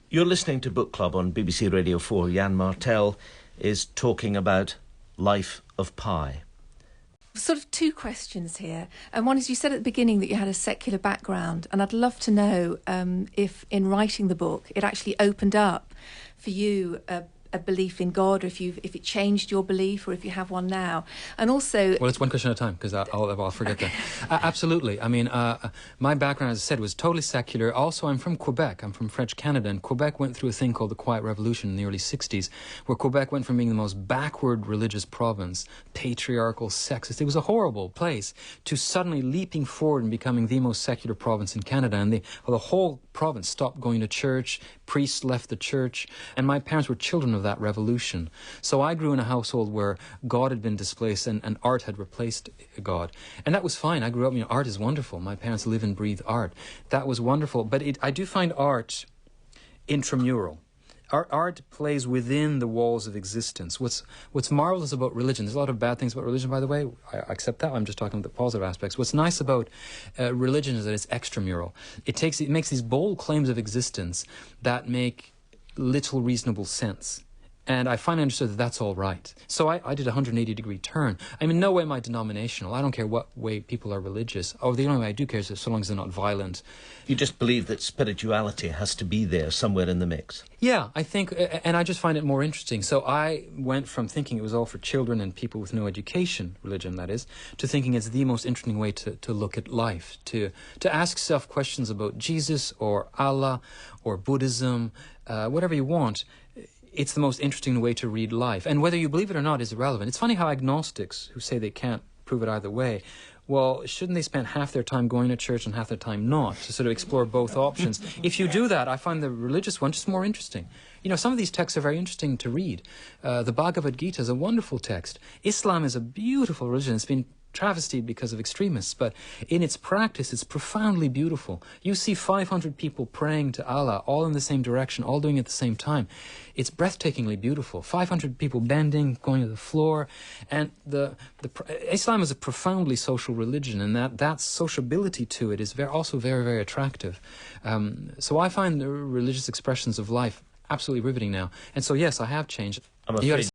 You're listening to Book Club on BBC Radio 4. Yann Martell is talking about Life of Pi. Sort of two questions here. And one is, you said at the beginning that you had a secular background, and I'd love to know if in writing the book it actually opened up for you a belief in God, or if it changed your belief, or if you have one now. And also... Well, it's one question at a time, because I'll forget that. Absolutely. I mean, my background, as I said, was totally secular. Also, I'm from Quebec. I'm from French Canada, and Quebec went through a thing called the Quiet Revolution in the early 60s, where Quebec went from being the most backward religious province, patriarchal, sexist, it was a horrible place, to suddenly leaping forward and becoming the most secular province in Canada. And the whole province stopped going to church, priests left the church, and my parents were children of that revolution. So I grew in a household where God had been displaced and art had replaced God. And that was fine. I grew up, art is wonderful. My parents live and breathe art. That was wonderful. But I do find art intramural. Art plays within the walls of existence. What's marvelous about religion, there's a lot of bad things about religion, by the way, I accept that, I'm just talking about the positive aspects. What's nice about religion is that it's extramural. It makes these bold claims of existence that make little reasonable sense. And I finally understood that that's all right. So I did a 180-degree turn. I'm in no way am I denominational. I don't care what way people are religious. Oh, the only way I do care is so long as they're not violent. You just believe that spirituality has to be there somewhere in the mix. Yeah, I think, and I just find it more interesting. So I went from thinking it was all for children and people with no education, religion that is, to thinking it's the most interesting way to look at life, to ask self questions about Jesus or Allah or Buddhism, whatever you want. It's the most interesting way to read life. And whether you believe it or not is irrelevant. It's funny how agnostics, who say they can't prove it either way, well, shouldn't they spend half their time going to church and half their time not, to sort of explore both options? If you do that, I find the religious one just more interesting. Some of these texts are very interesting to read. The Bhagavad Gita is a wonderful text. Islam is a beautiful religion. It's been travestied because of extremists, but in its practice, it's profoundly beautiful. You see 500 people praying to Allah, all in the same direction, all doing it at the same time. It's breathtakingly beautiful. 500 people bending, going to the floor, and Islam is a profoundly social religion, and that sociability to it is also very, very attractive. So I find the religious expressions of life absolutely riveting now. And so, yes, I have changed. I'm afraid